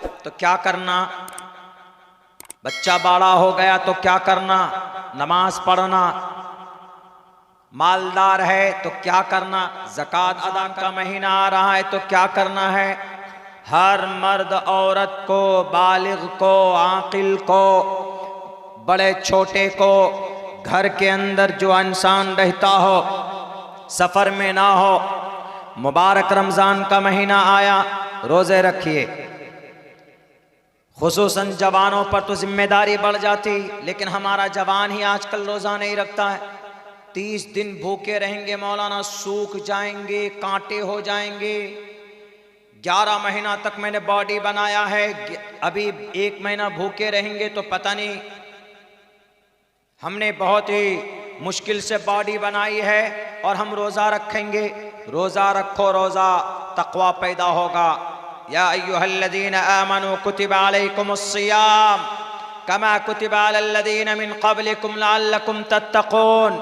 तो क्या करना, बच्चा बड़ा हो गया तो क्या करना, नमाज पढ़ना, मालदार है तो क्या करना, ज़कात अदा का महीना आ रहा है तो क्या करना है। हर मर्द औरत को, बालिग को, आकिल को, बड़े छोटे को, घर के अंदर जो इंसान रहता हो, सफ़र में ना हो, मुबारक रमज़ान का महीना आया, रोज़े रखिए। खुसूसन जवानों पर तो जिम्मेदारी बढ़ जाती, लेकिन हमारा जवान ही आजकल रोज़ा नहीं रखता है। 30 दिन भूखे रहेंगे मौलाना, सूख जाएंगे, कांटे हो जाएंगे। 11 महीना तक मैंने बॉडी बनाया है, अभी 1 महीना भूखे रहेंगे तो पता नहीं। हमने बहुत ही मुश्किल से बॉडी बनाई है और हम रोज़ा रखेंगे। रोज़ा रखो, रोज़ा तक़वा पैदा होगा। या अय्युहल्लज़ीना आमनू कुतिबा अलैकुमुस्सियाम कमा कुतिबा अलल्लज़ीना मिन क़ब्लिकुम लअल्लकुम तत्तक़ून।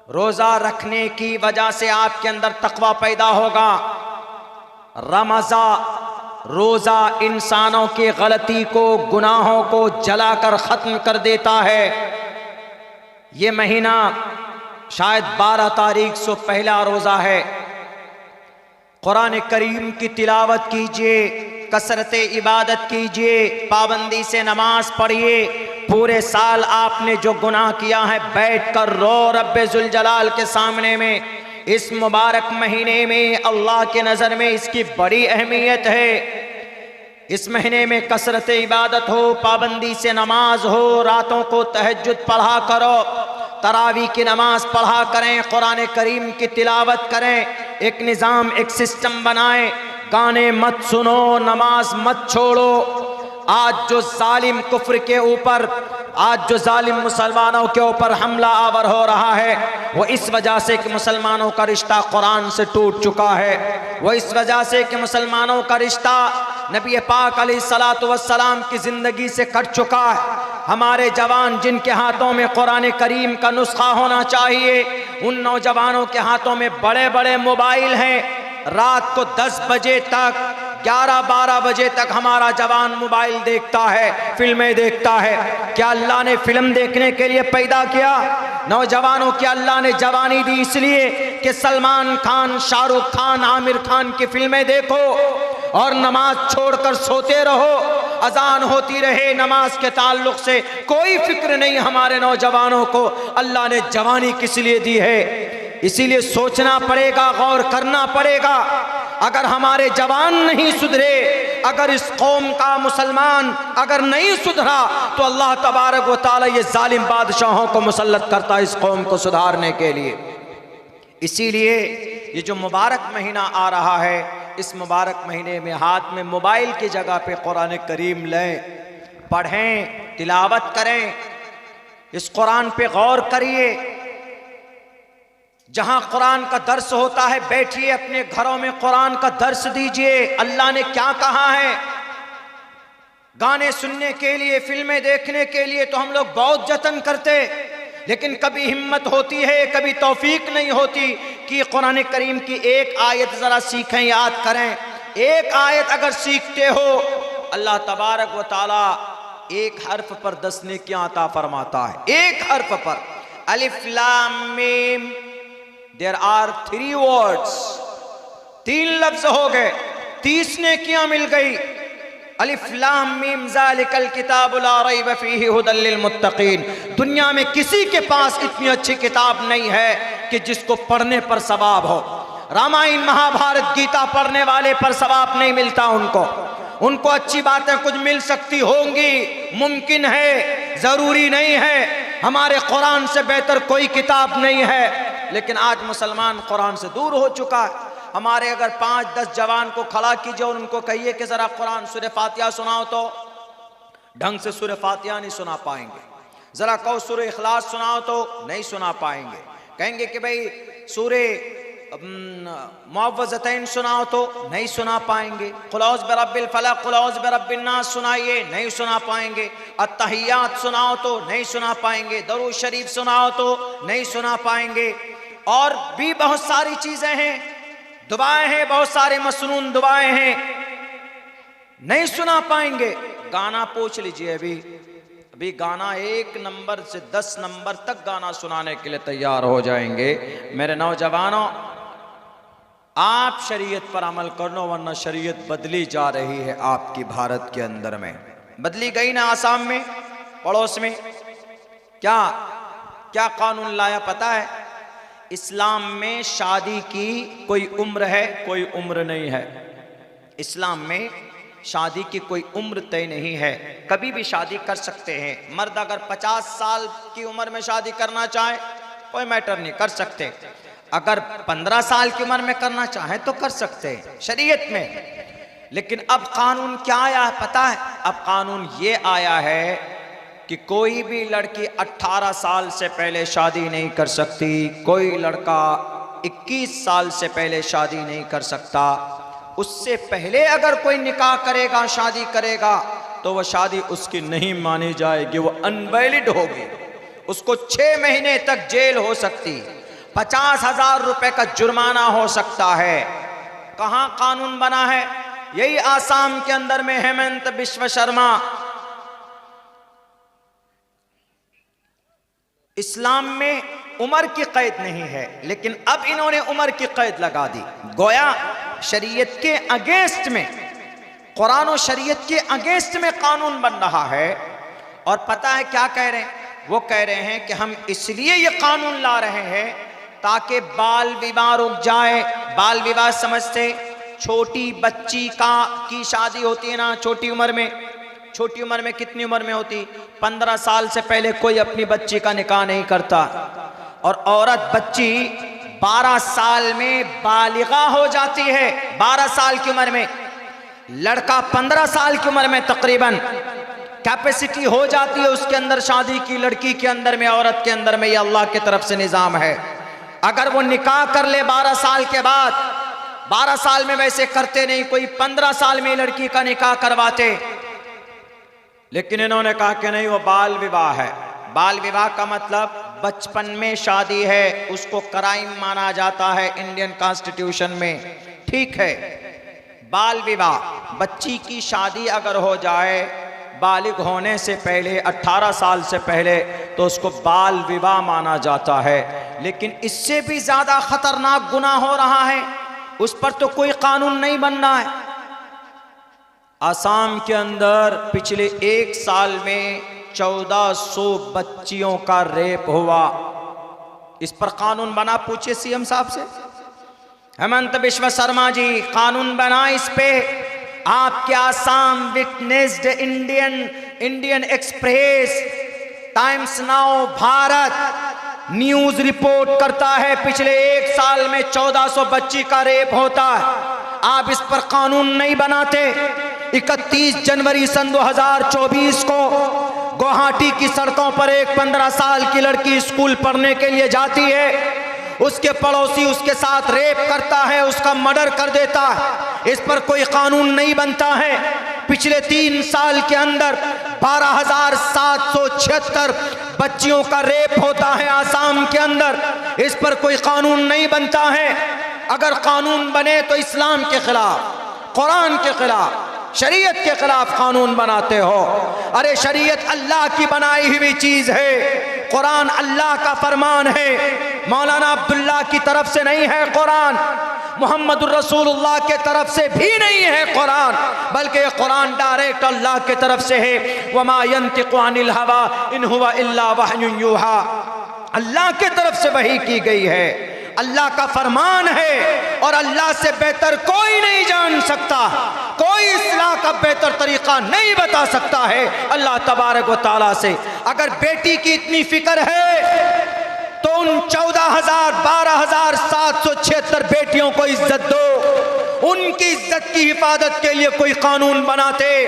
रोज़ा रखने की वजह से आपके अंदर तक़वा पैदा होगा। रोज़ा इंसानों की गलती को, गुनाहों को जलाकर ख़त्म कर देता है। ये महीना शायद 12 तारीख से पहला रोज़ा है। कुरान करीम की तिलावत कीजिए, कसरत इबादत कीजिए, पाबंदी से नमाज पढ़िए। पूरे साल आपने जो गुनाह किया है, बैठ कर रो रब्बे जुल जलाल के सामने में। इस मुबारक महीने में अल्लाह के नज़र में इसकी बड़ी अहमियत है। इस महीने में कसरत इबादत हो, पाबंदी से नमाज हो, रातों को तहज्जुद पढ़ा करो, तरावी की नमाज पढ़ा करें, कुरान करीम की तिलावत करें, एक निज़ाम, एक सिस्टम बनाएं। गाने मत सुनो, नमाज मत छोड़ो। आज जो जालिम कुफ्र के ऊपर, आज जो जालिम मुसलमानों के ऊपर हमला आवर हो रहा है, वो इस वजह से कि मुसलमानों का रिश्ता कुरान से टूट चुका है। वो इस वजह से कि मुसलमानों का रिश्ता नबी पाक अलैहिस्सलातु वस्सलाम की ज़िंदगी से कट चुका है। हमारे जवान जिनके हाथों में कुरान करीम का नुस्खा होना चाहिए, उन नौजवानों के हाथों में बड़े बड़े मोबाइल हैं। रात को 10 बजे तक, 11-12 बजे तक हमारा जवान मोबाइल देखता है, फिल्में देखता है। क्या अल्लाह ने फिल्म देखने के लिए पैदा किया? नौजवानों की अल्लाह ने जवानी दी इसलिए कि सलमान खान, शाहरुख खान, आमिर खान की फिल्में देखो और नमाज छोड़कर सोते रहो। अजान होती रहे, नमाज के ताल्लुक से कोई फिक्र नहीं हमारे नौजवानों को। अल्लाह ने जवानी किस लिए दी है? इसीलिए सोचना पड़ेगा, गौर करना पड़ेगा। अगर हमारे जवान नहीं सुधरे, अगर इस कौम का मुसलमान अगर नहीं सुधरा, तो अल्लाह तबारक व तआला ये जालिम बादशाहों को मुसल्लत करता है इस कौम को सुधारने के लिए। इसीलिए ये जो मुबारक महीना आ रहा है, इस मुबारक महीने में हाथ में मोबाइल की जगह पे कुरान करीम लें, पढ़ें, तिलावत करें, इस कुरान पे गौर करिए। जहां कुरान का दर्स होता है, बैठिए, अपने घरों में कुरान का दर्स दीजिए। अल्लाह ने क्या कहा है? गाने सुनने के लिए, फिल्में देखने के लिए तो हम लोग बहुत जतन करते, लेकिन कभी हिम्मत होती है, कभी तौफीक नहीं होती कि कुरान करीम की एक आयत जरा सीखें, याद करें। एक आयत अगर सीखते हो, अल्लाह तबारक व तआला एक हर्फ पर 10 नेकियां अता फरमाता है। एक हर्फ पर। अलिफ लाम मीम, देयर आर 3 वर्ड्स, 3 लफ्ज हो गए, 30 नेकियां मिल गई। अलिफ लाम मीम ज़ालिकल किताबु ला रैब फीहि हुदल लिल मुत्तकीन। दुनिया में किसी के पास इतनी अच्छी किताब नहीं है कि जिसको पढ़ने पर सवाब हो। रामायण, महाभारत, गीता पढ़ने वाले पर सवाब नहीं मिलता उनको अच्छी बातें कुछ मिल सकती होंगी, मुमकिन है, जरूरी नहीं है। हमारे कुरान से बेहतर कोई किताब नहीं है, लेकिन आज मुसलमान कुरान से दूर हो चुका है। हमारे अगर 5-10 जवान को खड़ा कीजिए और उनको कहिए कि जरा कुरान सूरह फातिहा सुनाओ, तो ढंग से सूरह फातिहा नहीं सुना पाएंगे। जरा कहो सूरह इखलास सुनाओ, तो नहीं सुना पाएंगे। कहेंगे कि भाई सूरह मुअव्वज़तैन सुनाओ, तो नहीं सुना पाएंगे। कुल औज़ु बिरब्बिल फलक, कुल औज़ु बिरब्बिन नास सुनाइए, नहीं सुना पाएंगे। अत्तहियात सुनाओ तो नहीं सुना पाएंगे। दरूद शरीफ सुनाओ तो नहीं सुना पाएंगे। और भी बहुत सारी चीजें हैं, दुआएं हैं, बहुत सारे मसनून दुआएं हैं। नहीं सुना पाएंगे। गाना पूछ लीजिए, अभी गाना 1 नंबर से 10 नंबर तक गाना सुनाने के लिए तैयार हो जाएंगे। मेरे नौजवानों, आप शरीयत पर अमल कर लो, वरना शरीयत बदली जा रही है आपकी भारत के अंदर में। बदली गई ना आसाम में, पड़ोस में। क्या क्या कानून लाया पता है? इस्लाम में शादी की कोई उम्र है, कोई उम्र नहीं है। इस्लाम में शादी की कोई उम्र तय नहीं है, कभी भी शादी कर सकते हैं। मर्द अगर 50 साल की उम्र में शादी करना चाहे कोई मैटर नहीं, कर सकते। अगर 15 साल की उम्र में करना चाहे तो कर सकते हैं शरीयत में। लेकिन अब कानून क्या आया पता है? अब कानून ये आया है कि कोई भी लड़की 18 साल से पहले शादी नहीं कर सकती, कोई लड़का 21 साल से पहले शादी नहीं कर सकता। उससे पहले अगर कोई निकाह करेगा, शादी करेगा, तो वह शादी उसकी नहीं मानी जाएगी, वो अनवैलिड होगी। उसको 6 महीने तक जेल हो सकती, 50,000 रुपए का जुर्माना हो सकता है। कहां कानून बना है? यही आसाम के अंदर में हेमंत बिश्व शर्मा। इस्लाम में उम्र की कैद नहीं है, लेकिन अब इन्होंने उम्र की कैद लगा दी। गोया शरीयत के अगेंस्ट में, कुरान और शरीयत के अगेंस्ट में कानून बन रहा है। और पता है क्या कह रहे हैं? वो कह रहे हैं कि हम इसलिए ये कानून ला रहे हैं ताकि बाल विवाह रुक जाए। बाल विवाह समझते? छोटी बच्ची की शादी होती है ना छोटी उम्र में। छोटी उम्र में कितनी उम्र में होती? 15 साल से पहले कोई अपनी बच्ची का निकाह नहीं करता। और औरत बच्ची 12 साल में बालिगा हो जाती है, 12 साल की उम्र में। लड़का 15 साल की उम्र में तकरीबन कैपेसिटी हो जाती है उसके अंदर शादी की। लड़की के अंदर में, औरत के अंदर में, ये अल्लाह की तरफ से निजाम है। अगर वो निकाह कर ले 12 साल के बाद, 12 साल में वैसे करते नहीं, कोई 15 साल में लड़की का निकाह करवाते। लेकिन इन्होंने कहा कि नहीं, वो बाल विवाह है। बाल विवाह का मतलब बचपन में शादी है, उसको क्राइम माना जाता है इंडियन कॉन्स्टिट्यूशन में। ठीक है, बाल विवाह, बच्ची की शादी अगर हो जाए बालिग होने से पहले, 18 साल से पहले, तो उसको बाल विवाह माना जाता है। लेकिन इससे भी ज्यादा खतरनाक गुनाह हो रहा है, उस पर तो कोई कानून नहीं बनना है। आसाम के अंदर पिछले 1 साल में 1400 बच्चियों का रेप हुआ। इस पर कानून बना? पूछिए सीएम साहब से। हेमंत बिश्व शर्मा जी, कानून बना इस पे? आपके Assam witnessed Indian express, times now, Bharat news report करता है पिछले 1 साल में 1400 बच्ची का रेप होता है। आप इस पर कानून नहीं बनाते? 31 जनवरी सन 2024 को गुवाहाटी की सड़कों पर एक 15 साल की लड़की स्कूल पढ़ने के लिए जाती है, उसके पड़ोसी उसके साथ रेप करता है, उसका मर्डर कर देता है। इस पर कोई कानून नहीं बनता है। पिछले 3 साल के अंदर 12,776 बच्चियों का रेप होता है आसाम के अंदर। इस पर कोई कानून नहीं बनता है। अगर कानून बने तो इस्लाम के खिलाफ, कुरान के खिलाफ, शरीयत के खिलाफ कानून बनाते हो। अरे शरीयत अल्लाह की बनाई हुई चीज है, कुरान अल्लाह का फरमान है। मौलाना अब्दुल्ला की तरफ से नहीं है कुरान, मोहम्मद रसूलुल्लाह के तरफ से भी नहीं है कुरान, बल्कि ये कुरान डायरेक्ट अल्लाह के तरफ से है। वमा यंतिकु अनिल हवा इन हुवा इल्ला वहयुन यूहा, अल्लाह के तरफ से वही की गई है, अल्लाह का फरमान है। और अल्लाह से बेहतर कोई नहीं जान सकता, कोई इस्लाह का बेहतर तरीका नहीं बता सकता है अल्लाह तबारक व तआला से। अगर बेटी की इतनी फिक्र है तो उन 12,776 बेटियों को इज्जत दो, उनकी इज्जत की हिफाजत के लिए कोई कानून बनाते।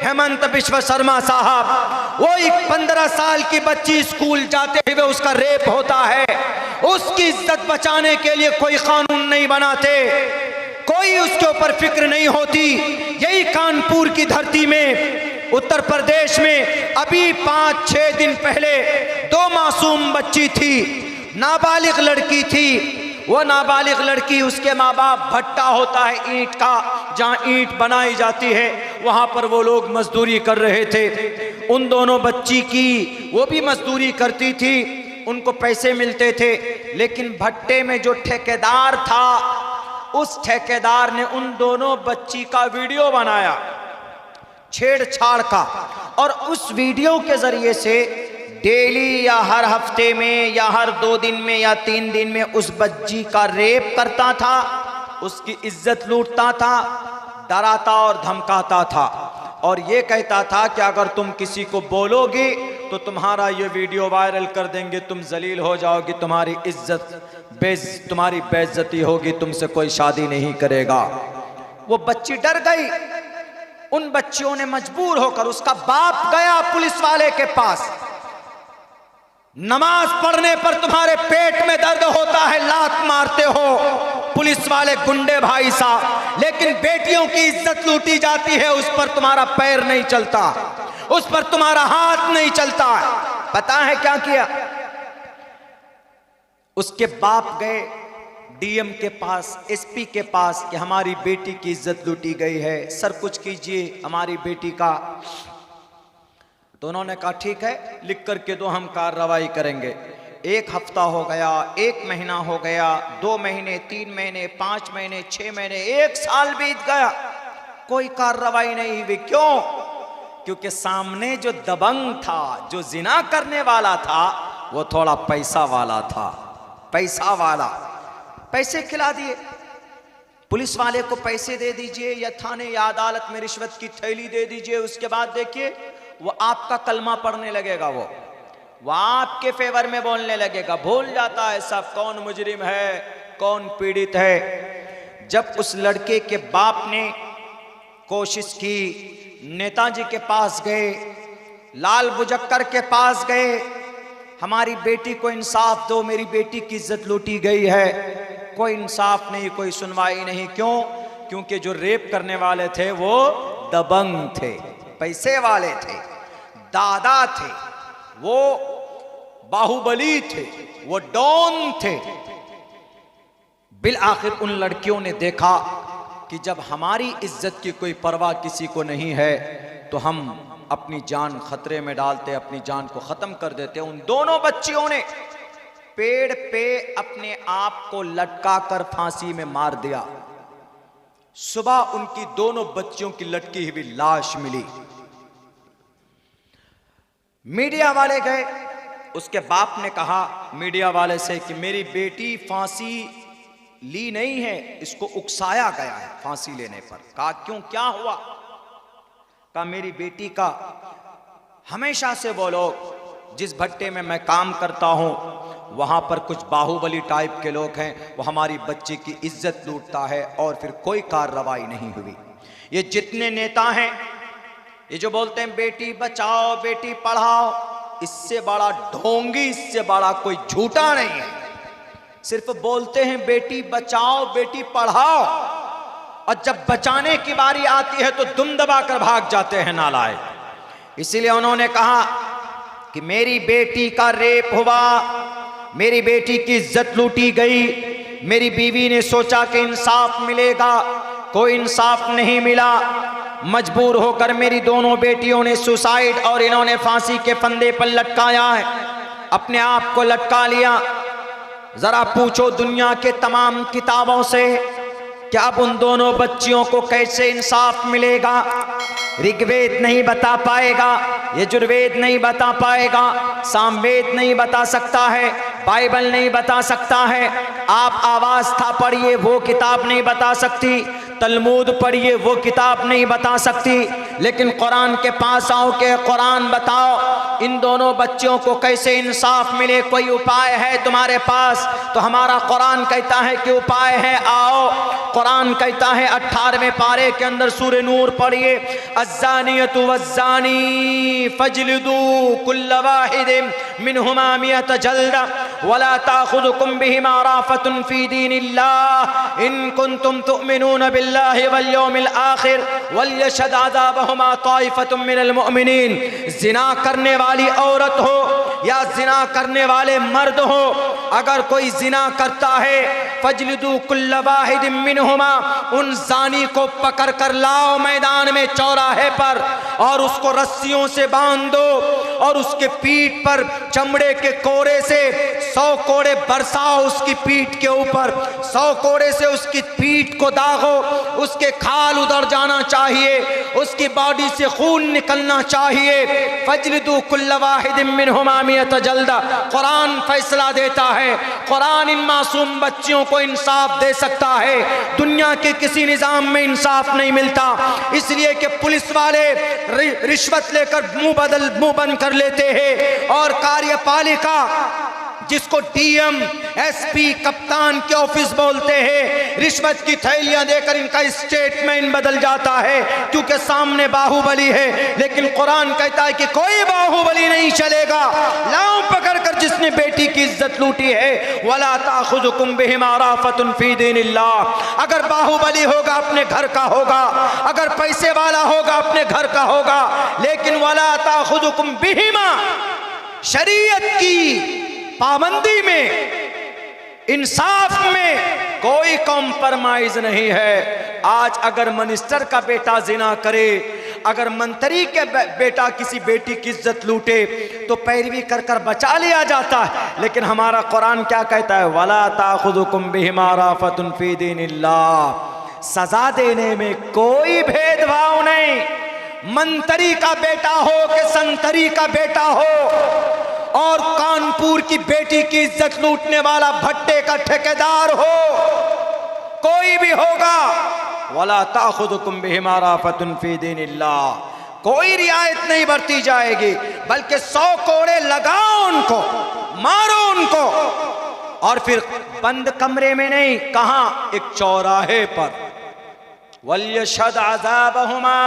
हेमंत बिश्व शर्मा साहब, वो एक 15 साल की बच्ची स्कूल जाते हुए उसका रेप होता है, उसकी इज्जत बचाने के लिए कोई कानून नहीं बनाते, कोई उसके ऊपर फिक्र नहीं होती। यही कानपुर की धरती में, उत्तर प्रदेश में अभी 5-6 दिन पहले 2 मासूम बच्ची थी, नाबालिग लड़की थी। वो नाबालिग लड़की, उसके माँ बाप, भट्टा होता है ईंट का, जहां ईंट बनाई जाती है वहां पर वो लोग मजदूरी कर रहे थे। उन दोनों बच्ची की वो भी मजदूरी करती थी, उनको पैसे मिलते थे, लेकिन भट्टे में जो ठेकेदार था उस ठेकेदार ने उन दोनों बच्ची का वीडियो बनाया छेड़छाड़ का, और उस वीडियो के जरिए से डेली या हर हफ्ते में या हर 2 दिन में या 3 दिन में उस बच्ची का रेप करता था, उसकी इज्जत लूटता था, डराता और धमकाता था, और ये कहता था कि अगर तुम किसी को बोलोगी तो तुम्हारा ये वीडियो वायरल कर देंगे, तुम जलील हो जाओगी, तुम्हारी तुम्हारी बेइज्जती होगी, तुमसे कोई शादी नहीं करेगा। वो बच्ची डर गई। उन बच्चियों ने मजबूर होकर, उसका बाप गया पुलिस वाले के पास, नमाज पढ़ने पर तुम्हारे पेट में दर्द होता है, लात मारते हो पुलिस वाले गुंडे भाई साहब, लेकिन बेटियों की इज्जत लूटी जाती है, उस पर तुम्हारा पैर नहीं चलता, उस पर तुम्हारा हाथ नहीं चलता। पता है क्या किया? उसके बाप गए डीएम के पास, एसपी के पास कि हमारी बेटी की इज्जत लूटी गई है, सर कुछ कीजिए हमारी बेटी का। तो उन्होंने कहा ठीक है, लिख करके दो, हम कार्रवाई करेंगे। 1 हफ्ता हो गया, 1 महीना हो गया, 2 महीने, 3 महीने, 5 महीने, 6 महीने, 1 साल बीत गया, कोई कार्रवाई नहीं हुई। क्यों? क्योंकि सामने जो दबंग था, जो जिना करने वाला था, वो थोड़ा पैसा वाला था, पैसा वाला। पैसे खिला दिए, पुलिस वाले को पैसे दे दीजिए या थाने या अदालत में रिश्वत की थैली दे दीजिए, उसके बाद देखिए वो आपका कलमा पढ़ने लगेगा, वो आपके फेवर में बोलने लगेगा, भूल जाता है सब कौन मुजरिम है, कौन पीड़ित है। जब उस लड़के के बाप ने कोशिश की, नेताजी के पास गए, लाल बुजक्कर के पास गए, हमारी बेटी को इंसाफ दो, मेरी बेटी की इज्जत लूटी गई है, कोई इंसाफ नहीं, कोई सुनवाई नहीं। क्यों? क्योंकि जो रेप करने वाले थे वो दबंग थे, पैसे वाले थे, दादा थे, वो बाहुबली थे, वो डॉन थे। बिल आखिर उन लड़कियों ने देखा कि जब हमारी इज्जत की कोई परवाह किसी को नहीं है तो हम अपनी जान खतरे में डालते, अपनी जान को खत्म कर देते। उन दोनों बच्चियों ने पेड़ पे अपने आप को लटका कर फांसी में मार दिया। सुबह उनकी दोनों बच्चियों की लटकी हुई लाश मिली। मीडिया वाले गए, उसके बाप ने कहा मीडिया वाले से कि मेरी बेटी फांसी ली नहीं है, इसको उकसाया गया है फांसी लेने पर। कहा क्यों, क्या हुआ? कहा मेरी बेटी का हमेशा से वो लोग, जिस भट्टे में मैं काम करता हूं वहां पर कुछ बाहुबली टाइप के लोग हैं, वो हमारी बच्ची की इज्जत लूटता है, और फिर कोई कार्रवाई नहीं हुई। ये जितने नेता हैं, ये जो बोलते हैं बेटी बचाओ बेटी पढ़ाओ, इससे बड़ा ढोंगी, इससे बड़ा कोई झूठा नहीं है। सिर्फ बोलते हैं बेटी बचाओ बेटी पढ़ाओ, और जब बचाने की बारी आती है तो दुम दबा कर भाग जाते हैं नालायक। इसीलिए उन्होंने कहा कि मेरी बेटी का रेप हुआ, मेरी बेटी की इज्जत लूटी गई, मेरी बीवी ने सोचा कि इंसाफ मिलेगा, कोई इंसाफ नहीं मिला। मजबूर होकर मेरी दोनों बेटियों ने सुसाइड और इन्होंने फांसी के फंदे पर लटकाया है, अपने आप को लटका लिया। जरा पूछो दुनिया के तमाम किताबों से कि अब उन दोनों बच्चियों को कैसे इंसाफ मिलेगा। ऋग्वेद नहीं बता पाएगा, यजुर्वेद नहीं बता पाएगा, सामवेद नहीं बता सकता है, बाइबल नहीं बता सकता है, आप आवाज़ पढ़िए वो किताब नहीं बता सकती, तलमूद पढ़िए वो किताब नहीं बता सकती, लेकिन कुरान के पास आओ कि कुरान बताओ इन दोनों बच्चियों को कैसे इंसाफ मिले, कोई उपाय है तुम्हारे पास? तो हमारा कुरान कहता है कि उपाय है, आओ। कुरान कहता है 18वें पारे के अंदर सूरह नूर पढ़िए, अज़्ज़ानियतु वज़्ज़ानी फजलिदू कुल्ल वाहिदिन मिनहुमा मियत जल्दा वला ताख़ुज़ुकुम बिहिमा राफ़तुन फ़ी दीनिल्लाह इन कुंतुम तुअमिनून बिल्लाहि वल यौमिल आखिर वलयशहद अज़ाबहुमा ताइफ़तुम मिनल मुअमिनीन। ज़िना करने वाली औरत हो या जिना करने वाले मर्द हो, अगर कोई जिना करता है फजलिदू कुल्ल वाहिद मिनहुमा, उन जानी को पकड़ कर लाओ मैदान में चौराहे पर और उसको रस्सियों से बांध दो और उसके पीठ पर चमड़े के कोड़े से 100 कोड़े बरसाओ उसकी पीठ के ऊपर, 100 कोड़े से उसकी पीठ को दागो, उसके खाल उधर जाना चाहिए, उसकी बॉडी से खून निकलना चाहिए। फजलिदू कुल्ल वाहिद मिनहुमा मियत जल्दा। कुरान फैसला देता है, कुरान इन मासूम बच्चियों को इंसाफ दे सकता है। दुनिया के किसी निजाम में इंसाफ नहीं मिलता, इसलिए कि पुलिस वाले रिश्वत लेकर मुंह बंद कर लेते हैं और कार्यपालिका जिसको डीएम एसपी कप्तान के ऑफिस बोलते हैं, रिश्वत की थैलियां देकर इनका स्टेटमेंट बदल जाता है क्योंकि सामने बाहुबली है। लेकिन कुरान कहता है कि कोई बाहुबली नहीं चलेगा। लाओ पकड़कर जिसने बेटी की इज्जत लूटी है, वला ताखुजुकुम बिहिमा राफतुन फी दीनिल्लाह। अगर बाहुबली होगा अपने घर का होगा, अगर पैसे वाला होगा अपने घर का होगा, लेकिन वला ताखुजुकुम बिहिमा, शरीयत की पाबंदी में, इंसाफ में कोई कॉम्प्रोमाइज नहीं है। आज अगर मिनिस्टर का बेटा जिना करे, अगर मंत्री के बेटा किसी बेटी की इज्जत लूटे तो पैरवी कर कर बचा लिया जाता है। लेकिन हमारा कुरान क्या कहता है, वला ताखुजुकुम बिहिमा राफतुन फी दीनिल्लाह। सजा देने में कोई भेदभाव नहीं, मंत्री का बेटा हो कि संतरी का बेटा हो और कानपुर की बेटी की इज्जत लूटने वाला भट्टे का ठेकेदार हो, कोई भी होगा, वला ताखुजुकुम बिहिमा राफतुन फी दीनिल्लाह, कोई रियायत नहीं बरती जाएगी, बल्कि 100 कोड़े लगाओ उनको, मारो उनको, और फिर बंद कमरे में नहीं, कहां, एक चौराहे पर। वल्यशद अज़ाबहुमा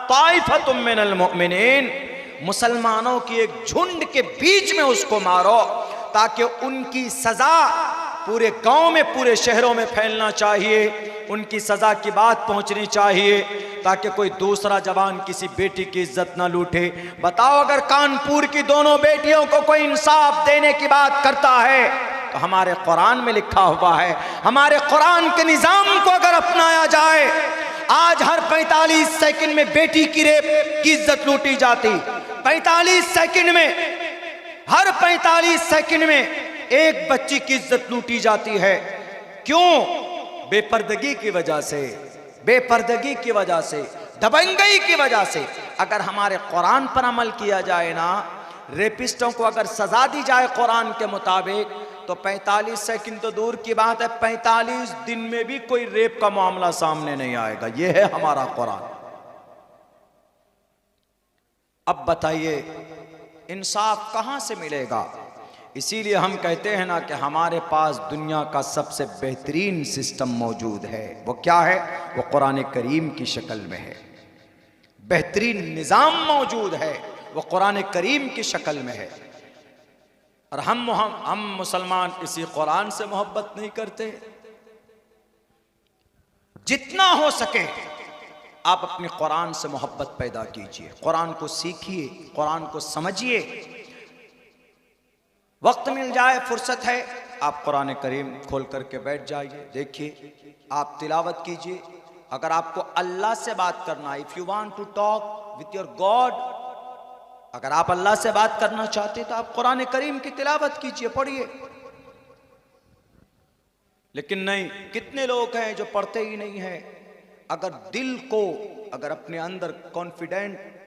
ताइफतुम मिनल मुमिनीन, मुसलमानों की एक झुंड के बीच में उसको मारो ताकि उनकी सजा पूरे गांव में, पूरे शहरों में फैलना चाहिए, उनकी सजा की बात पहुंचनी चाहिए ताकि कोई दूसरा जवान किसी बेटी की इज्जत ना लूटे। बताओ, अगर कानपुर की दोनों बेटियों को कोई इंसाफ देने की बात करता है तो हमारे कुरान में लिखा हुआ है, हमारे कुरान के निजाम को अगर अपनाया जाए, आज हर 45 सेकंड में बेटी की रेप की इज्जत लूटी जाती, 45 सेकंड में, हर 45 सेकंड में एक बच्ची की इज्जत लूटी जाती है। क्यों? बेपर्दगी की वजह से, बेपर्दगी की वजह से, दबंगई की वजह से। अगर हमारे कुरान पर अमल किया जाए ना, रेपिस्टों को अगर सजा दी जाए कुरान के मुताबिक, तो 45 सेकंड तो दूर की बात है, 45 दिन में भी कोई रेप का मामला सामने नहीं आएगा। यह है हमारा कुरान। अब बताइए इंसाफ कहां से मिलेगा? इसीलिए हम कहते हैं ना कि हमारे पास दुनिया का सबसे बेहतरीन सिस्टम मौजूद है। वो क्या है? वो कुरान करीम की शक्ल में है। बेहतरीन निज़ाम मौजूद है, वो कुरान करीम की शक्ल में है। और हम मुसलमान इसी कुरान से मोहब्बत नहीं करते। जितना हो सके आप अपने कुरान से मोहब्बत पैदा कीजिए, कुरान को सीखिए, कुरान को समझिए। वक्त मिल जाए, फुर्सत है, आप कुरान करीम खोल करके बैठ जाइए, देखिए, आप तिलावत कीजिए। अगर आपको अल्लाह से बात करना, if you want to talk with your God, अगर आप अल्लाह से बात करना चाहते तो आप कुरान करीम की तिलावत कीजिए, पढ़िए। लेकिन नहीं, कितने लोग हैं जो पढ़ते ही नहीं हैं। अगर दिल को, अगर अपने अंदर कॉन्फिडेंट